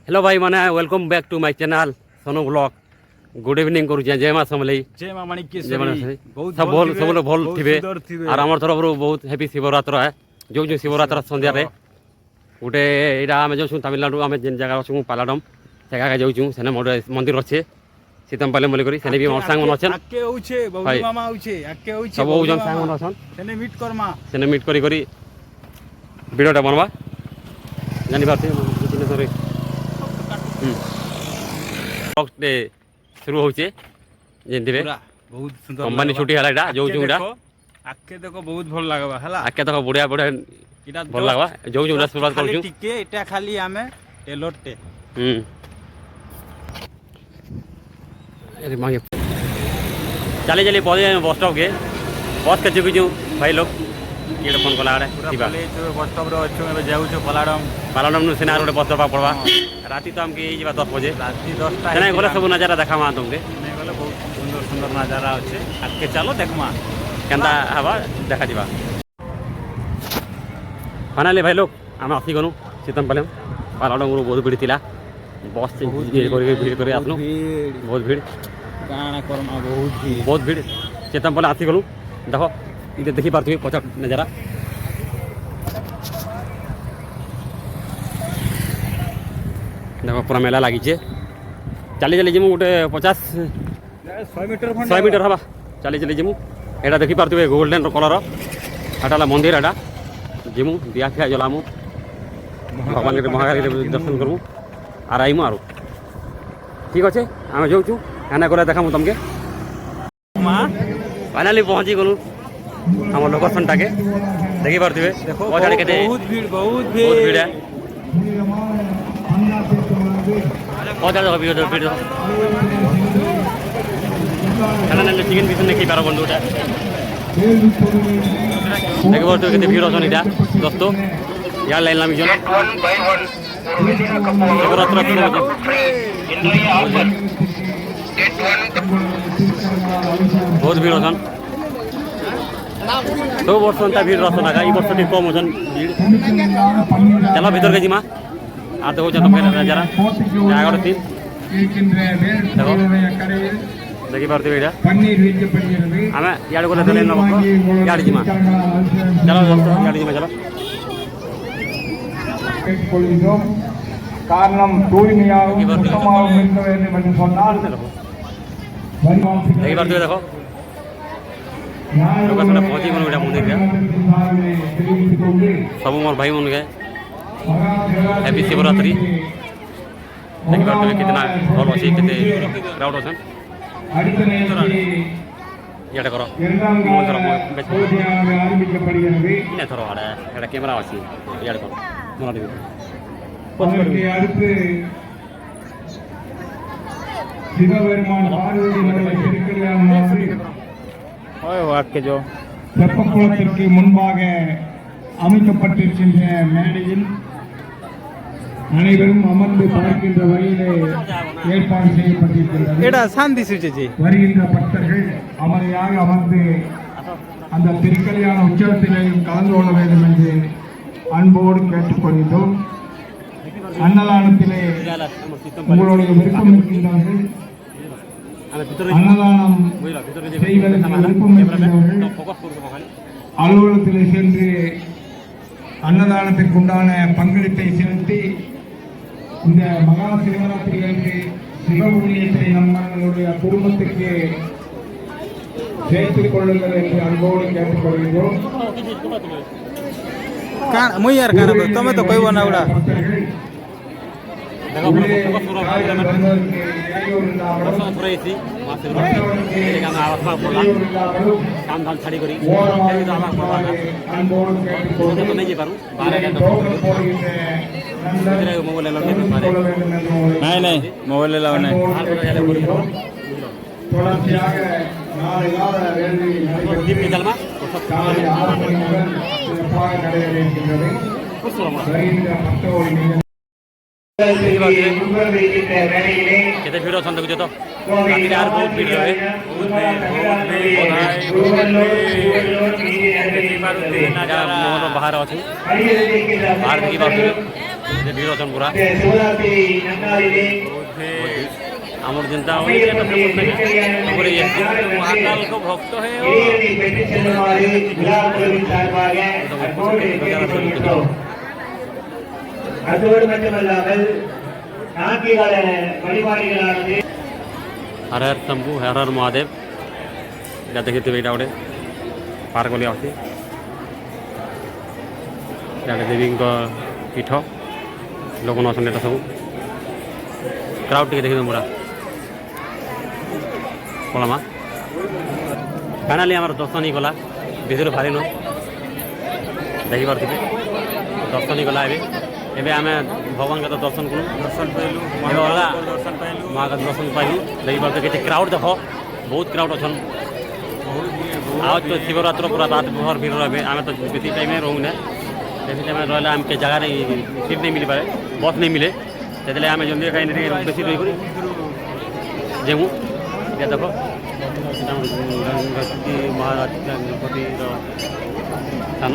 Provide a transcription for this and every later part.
Hello भाई मैंने welcome back to my channel Sonu blog good evening करू जय मां समले जय मां जय मां माणिक्येश्वरी सब बोल सब लोग भल थिबे और हमर तरफ बहुत हैप्पी शिवरात्रि है जो जो शिवरात्रि संध्या रे गोटे एटा आमे जो तमिलनाडु आमे जेन जगह छु पालाडम से जगह जाऊ छु सेने मंदिर अच्छे सीतमपाले मले करी सेने भी मोर संग मन अछन आके होउछे बौदी मामा होउछे आके होउछे सब बहुत जन संग मन अछन सेने मीट करमा सेने मीट करी वीडियोटा बनवा जानि बात सॉरी डे शुरू होचे जेंतिबे बहुत सुंदर कंपनी छुट्टी हला एटा जो जुडा आके देखो बहुत भल लागबा हला आके तो बुढ़िया बुढ़िया इटा भल लागबा जो जुडा शुरुआत करू टिके एटा खाली आमे टेलोटे अरे मांगे चले चले पहुंचे बस स्टॉप के बस के चुकी जो भाई लोग ये फोन कला आड़े पूरा बस स्टॉप रे अछु एबे जाऊ छु पालाडम नु सेना रोड बस स्टॉप पड़वा राती तो हमके ई 10 बजे राती 10 टा सेना गले सब नजारा देखा मा तुमके ने गले बहुत सुंदर सुंदर नजारा अछि आके चलो देखमा केंदा हवा देखा दिबा फाइनली भाई लोग हम आसी गनु सीतमपाले पालाडम रो बहुत भीड़ थिला बस से भीड़ करे आपनो बहुत भीड़ गाना करमा बहुत भीड़ सीतमपाले आसी गलु देखो इधर देखी पार्थिवे पचा नजारा देखो पूरा मेला लगी चली चली जिमु गोटे 100 मीटर हवा चली चली जिमु एटा देखी पार्थिवे गोल्डन कलर एटा मंदिर एटा जिमु दिया फिया जलामु भगवान के महाकाली दर्शन करमु आर आइमु आरो ठीक अच्छे आम जाऊँ एना गला देखामु तुमके फाइनाली पहुँची गलु हम लोकेशन टाके देखी पार्थिवे देखो बहुत भीड़ है बहुत ज़्यादा भीड़ चिकेन पीस नहीं पार बंधुटा देखी पार्थिवे केते भीड़ अछन इटा दोस्तों यार लाइन लामी जन बहुत भीड़ अछन दो वर्ष भीड़ रस लगा ये वर्ष टी कम ओजन भीड़ चलो भीतर के जिमा आ देखो तो फिर नजारा आगे तीन देखो देखी पार्थिवे एटा आमे याड गले चले न याड जिमा चलो दोस्तों याड जिमा चलो காரணம் தூய்மையாகவும் சுத்தமாகவும் இருக்க வேண்டும் என்று சொன்னால் देखी पार्थिवे देखो लोकेशन पहुँची गलु एटा मंदिर के सब मोर भाई मन के हैप्पी शिवरात्रि देखी पार्थिवे कितना भल अच्छे केते क्राउड अछन याडे करो इने थरो आड़े एटा कैमरा अछि याडे करो मोरा देबे அடுத்து சிவபெருமான் பார்வதியினுடைய திருக்கல்யாணம் वाक्य जो தெப்பக்குளத்திற்கு முன்பாக அமைக்கப்பட்டிருக்கின்ற மேடையில் அனைவரும் அமர்ந்து பார்க்கின்ற வகையிலே ஏற்பாடு செய்யப்பட்டிருக்கிறது. एटा शांति सूचे வருகின்ற பக்தர்கள் அமைதியாக அமர்ந்து அந்த திருக்கல்யாண உற்சவத்திலேயும் கலந்து கொள்ள வேண்டும் என்று அன்போடு கேட்டுக்கொள்கிறோம். அன்னதானத்திலே உங்களுடைய விருப்பம் இருக்கின்றார்கள். அன்னதானம் செய்வதற்கு விருப்பம் இருக்கின்றவர்கள் அலுவலகத்திலே சென்று அன்னதானத்திற்குண்டான பங்களிப்பை செலுத்தி இந்த மகா சிவராத்திரிகளுக்கு சிவபுண்ணியத்தை நம்மளுடைய குடும்பத்துக்கு சேர்த்துக் கொள்ளுங்கள் என்று அன்போடு கேட்டுக்கொள்கிறோம். मुई यार काना तमे तो कहबो ना उडा देखो पूरा इसी काम आवाज पड़ला काम धाम छाड़ी करी तो आवाज पड़ला तो नहीं जे पारू बारे का तो मोबाइल ला नहीं मोबाइल ला नहीं தொடர்ச்சியாக நாளை வேள்வி दीप निकल मा காலை 6 மணி முதல் சிறப்பாக நடைபெற இருக்கின்றது. வருகின்ற பக்தர்கள் केते भीड़ अछन देखु तो राती यार बहुत भीड़ रहे नजारा बाहर अछि बाहर देखि पार्थिवे ये भीड़ अछन पूरा शिवरात्रि नंगारिले आमर जनता होई के हमरे ये महाकाल को भक्त है ಹಿರಿಯರಿಗೆ ಬೆಟ್ಟಿಸಲು ಮಾಡಿ ಗುಲಾಬಿ ಸಾರ್ವಾಗ ಕೋಟೆ ಕಟ್ಟಿಕೊಂಡು அதோடு மட்டுமல்லாமல் நாட்டிகள வழிபாடுகளானது हर हर शंभु हर हर महादेव या देखते बेटा गोटे पार्क बोली आसी देवी पीठ लोक अच्छा सब क्राउड टे देखते पूरा पलमा फाइनाली आम दर्शन ही गला भर बाहर देखी पारे दर्शन ही गला एवं आम भगवान का दर्शन करूँ दर्शन पाइलु दर्शन पाइलु माँ का दर्शन पाइलु देखी पारे के क्राउड देख बहुत क्राउड अच्छन आज तो शिवरात्र पूरा रात भर भीड़ रहे आम तो बेसी टाइम रोना बेसी टाइम रहा आम के जगह नहीं सीट नहीं मिल पाए बस नहीं मिले से आम जल्दी कहीं बेसी रही जेमु ये देख महाराज गणपति स्थान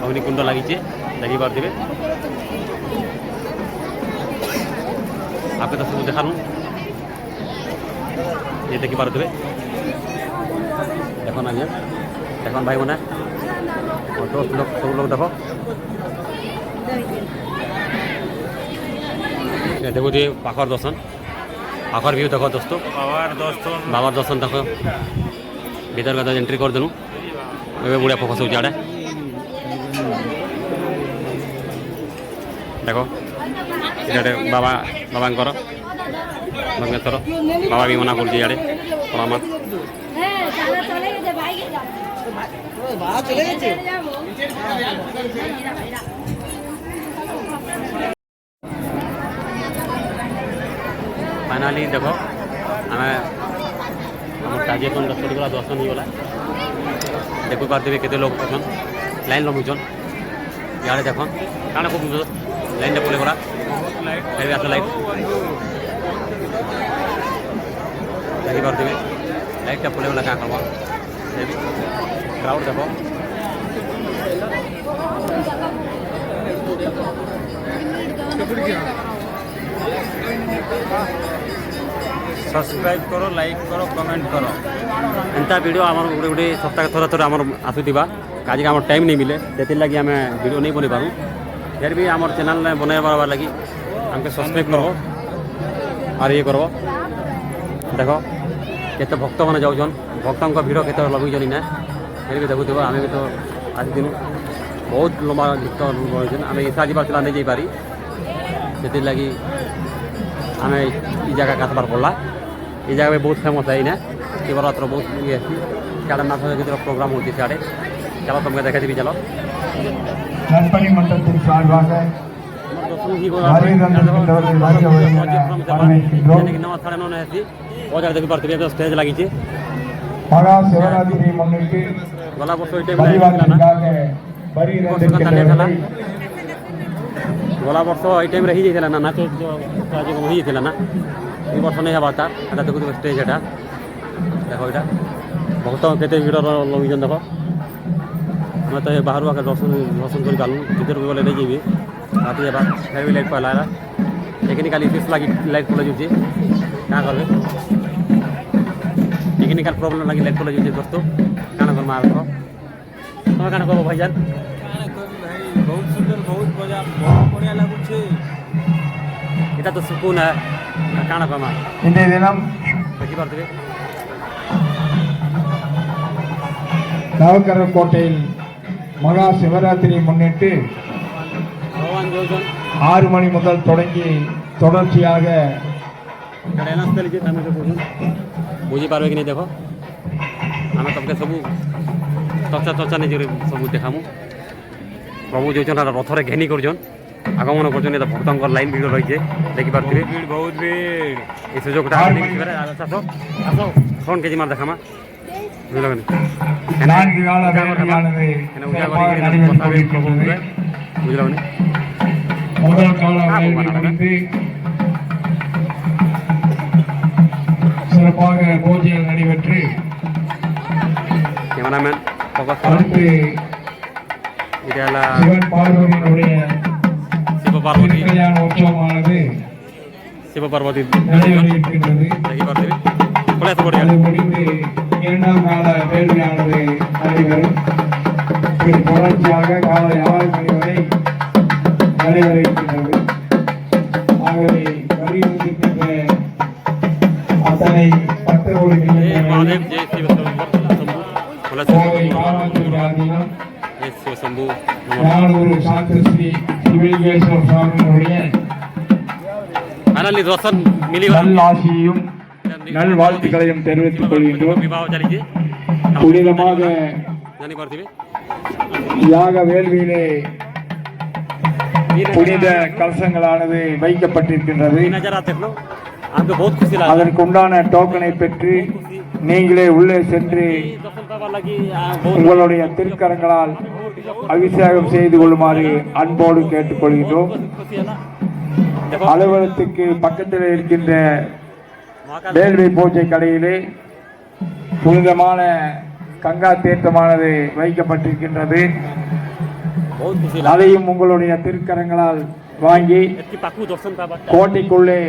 अग्निकुंड लगी देखी पारे आप तो सब देखानु ये देखी पारे देखो ना देखो भाई बना दोस्त लोग सब लोग देखो देखो जी पाखर दर्शन पाखर व्यू देखो दोस्तों बाबार दर्शन देखो भीतर का एंट्री कर देलु ए बुढ़िया फोकस हो आड़े देखो इधर बाबा बाबांकर भंगेश्वर बाबा भी मना कर आड़े प्रणाम फाइनाली देखो आम ताजियापन दर्शन दर्शन ही गला देखो पारे केते लोग अच्छन लाइन लम्बुचन इे देख क्या खूब लाइन पड़े गला आस लाइट देखी पारे लाइटा पड़े गला क्या करवा क्राउड देखो सब्सक्राइब करो लाइक करो कमेंट करो एंता वीडियो आम गोटे गोटे सप्ताह थोड़ा थोड़ा आम आसुवा आज आम टाइम नहीं मिले से लगी आम वीडियो नहीं बन पारूँ फिर भी आम चैनल बनवा लगी आमके सब्सक्राइब करो और ये करो देख केते भक्त मैंने जाऊन भक्तों का भीड़ केते लगुन ना फिर भी देखुव आम भी तो आज दिन बहुत लंबा गीत आम इच्छा जावा नहीं जापारी से लगी आम ये जगह काटबार पड़ा ये जगह भी बहुत फेमस है ना शिवरात्र बहुत ये क्या नाथ प्रोग्राम होती है चलो तुमको देखा दी चलो நற்பணி மன்றத்தின் சார்பாக देखी पारे स्टेज लगी மகா சிவராத்திரி முன்னிட்டு गला वर्ष வழிபாட்டிற்காக வருகிறதற்காக गला वर्ष ये टाइम रही जाइए ना नाच कार्यक्रम हो जाता ना ये वर्ष नहीं हवा तार एटा देखो स्टेज एटा देखो यहाँ बहुत केते भीड़ लगे देख मैं तो बाहर आके दर्शन दर्शन कर पालू भर को गले नहीं जी राति जावा फिर भी लाइट पहला टेक्निकाल इश्यूज लगी लाइट पड़े जाऊँगी क्या करें टेक्निकाल प्रॉब्लम लगी लाइट पड़े जाऊँगी दोस्तों क्या करमा तुम क्या कह भाईजान बहुत सुंदर बहुत मजा बहुत बढ़िया लगुचे इटा तो सुकून है क्या कमा இன்றைய தினம் देखी पारे நவக்கரர் கோட்டையில் மகா சிவராத்திரி முன்னிட்டு भगवान जो 6 மணி முதல் தொடங்கி தொடர்ச்சியாக बुझी पारे कि नहीं देख आम तुमके सब चर्चा चर्चा नहीं सब देखामु प्रभु जो रथरे घेनी कर आगमन कर भक्तों लाइन भीड़ रही है देखी पारे बहुत भीड़ ये सुजोग फोन के जी मार देखामा நான்கு கால வேள்வியானது சிறப்பாக நடைபெற்றுக் கொண்டிருக்கிறது. முதல் கால வேள்வி முடிந்து சிறப்பாக பூஜைகள் நடைபெற்று அடுத்து சிவன் பார்வதியினுடைய பார்வதி திருக்கல்யாண உற்சவமானது சிவபார்வதி நடைபெறுகின்றது. பார்த்திபி குலேச கோடி அது முடிந்து 2ஆம் கால வேள்வியானது நடைபெறும். இப்படி தொடர்ச்சியாக காலை 6 மணி வரை நடைபெற இருக்கின்றது. ஆகவே வலியுறுத்துகின்ற அத்தனை பக்தர்களுக்கு महादेव जय शिव शंभू கோவை காமாட்சிபுராதீனம் जय शिव शंभू ஞானகுரு சாந்த ஸ்ரீ சிவலிங்கேஸ்வர சுவாமியினுடைய फाइनली दर्शन मिली நல்லாசியையும் நல்வாழ்த்துக்களையும் தெரிவித்துக் கொள்கின்றோம். विवाह चली புனிதமாக जानी पार्थिवी யாக வேள்வியிலே புனித கலசங்களானது வைக்கப்பட்டிருக்கின்றது. 3000 आते हैं आपको बहुत खुशी लगा அதற்குண்டான டோக்கனை பெற்று நீங்களே உள்ளே சென்று दर्शन पावा लगी बहुत உங்களுடைய திருக்கரங்களால் அபிஷேகம் செய்து கொள்ளுமாறு அன்போடு கேட்டுக்கொள்கின்றோம். खुशी है ना देखो அலுவலகத்துக்கு பக்கத்தில் இருக்கின்ற महाकाल வேள்வி பூஜை கடையிலே புனிதமான கங்கா தீர்த்தமானது வைக்கப்பட்டிருக்கின்றது. बहुत खुशी लगा அதையும் உங்களுடைய திருக்கரங்களால் வாங்கி इसकी पाकू दर्शन पावा கோட்டைக்குள்ளே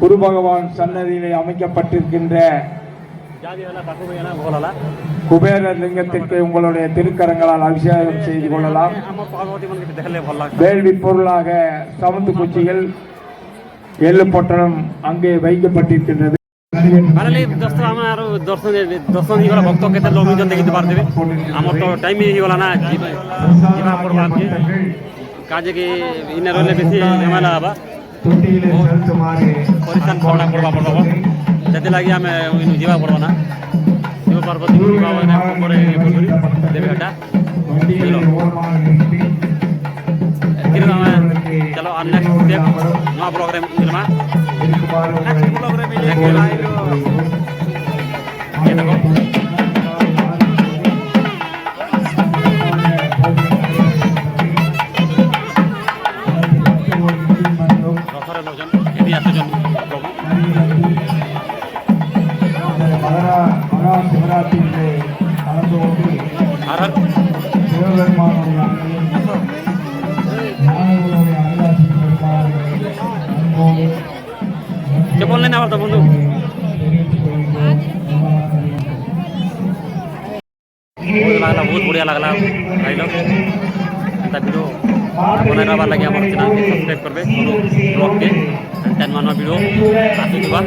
குரு பகவான் சன்னதியிலே அமைக்கப்பட்டிருக்கின்ற जादी वाला पाकू में ना बोला குபேரர் லிங்கத்திற்கு உங்களுடைய திருக்கரங்களால் அபிஷேகம் செய்து கொள்ளலாம். हम पार्वती मन के देखले भल लगा வேள்வி பொருளாக சமந்து குச்சிகள் எள்ளு பொட்டலம் அங்கே வைக்கப்பட்டிருக்கின்றது. फाइनली दोस्तों हम यार दर्शन ही वाला भक्त केते लोग जन देखि पारथिबे हमर तो टाइम ही वाला ना जीवा पड़बा के काजे के इन रहले बेसी हेमाला आबा தொட்டியிலே செலுத்துமாறு परिश्रम करना पड़बा जते लागि हमें इन जीवा पड़बा ना शिव पार्वती विवाह ने करे बोलरी देवे हटा வண்டிகளை ஓரமாக நிறுத்தி फिर हमें चलो नेक्स्ट स्टेप नवा प्रोग्राम मिलमा இருக்குமாறு உங்களை ये देखो रथरे नजन यदि आसजन प्रभु மகா சிவராத்திரியிலே கலந்து கொண்டு हर हर சிவபெருமானுடைய அருளையும் ஞானகுருவுடைய அருளாசியும் பெறுமாறு அன்போடு क्या बोलने ना वाला बंधु தெரிவித்துக் கொள்கிறோம். बहुत बढ़िया लगला भाई लोग एंता वीडियो बनाइबार लगे हमर चैनल के सब्सक्राइब करबे ब्लॉग के टेन मानवा वीडियो आसुबा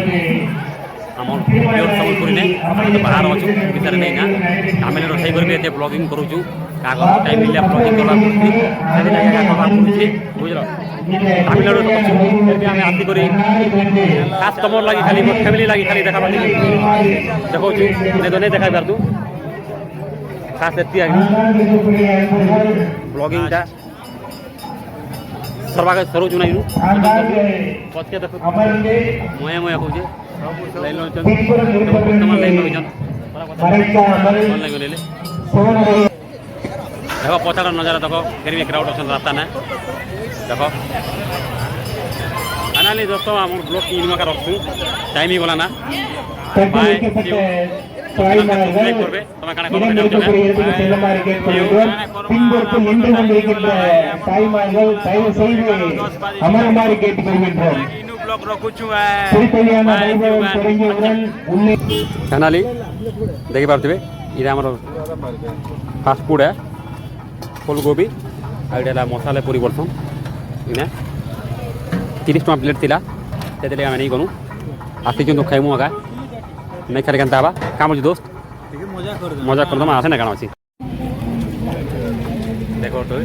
हमर प्योर संबलपुरी ने तो बाहर अछु बिचारे नहीं ना आमे रोषाई करबे एते ब्लॉगिंग करू छु कागो टाइम मिले ब्लॉगिंग करबा पड़ती तबे लगे करबा पड़ती बुझलो तामिलनाडु तो अछु फिर भी हमें आती करी खास तमर लागि खाली मोर फैमिली लागि खाली देखा बाली देखो छु ने तो नहीं देखा बार तू खास एती आगे ब्लॉगिंग टा सर्वागे सरो चुनाइनु पछके देखो मोया मोया होजे लाइन लो चल तमाम लाइन लो जन ऑनलाइन ले ले देखो पछाड़ नजारा देखो फिर भी क्राउड असन रास्ता ना देखो फाइनली दोस्तों हमर ब्लॉग की इनमा का रखछु टाइम ही बोला ना बाय करबे तमा काना பின்புறத்தில் நின்று கொண்டிருக்கின்ற தாய்மார்கள் தயவு செய்து அமருமாறு கேட்டுக்கொள்கின்றோம். திருக்கல்யாண வைபவம் தொடங்கியவுடன் உள்ளே फाइनली देखि पारथिबे इरा हमर फास्ट फूड है फूलगोभी आइडला मसाला परिवर्तन इने 30 टका प्लेट थिला तेदले आमे नहीं गनु आती जो खाइमु आगा नहीं खाली केनता बा काम अछि दोस्त मजा कर दम आसे ना काना अछि देखो तो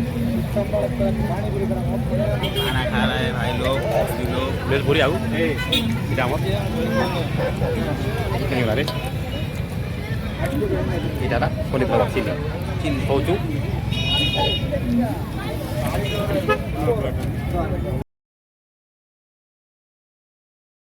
खाना खा रहे हैं भाई लोग प्लेट पूरी आउ इटा हमर केनी बारे इटा दा कोली पर चिली चिली होचु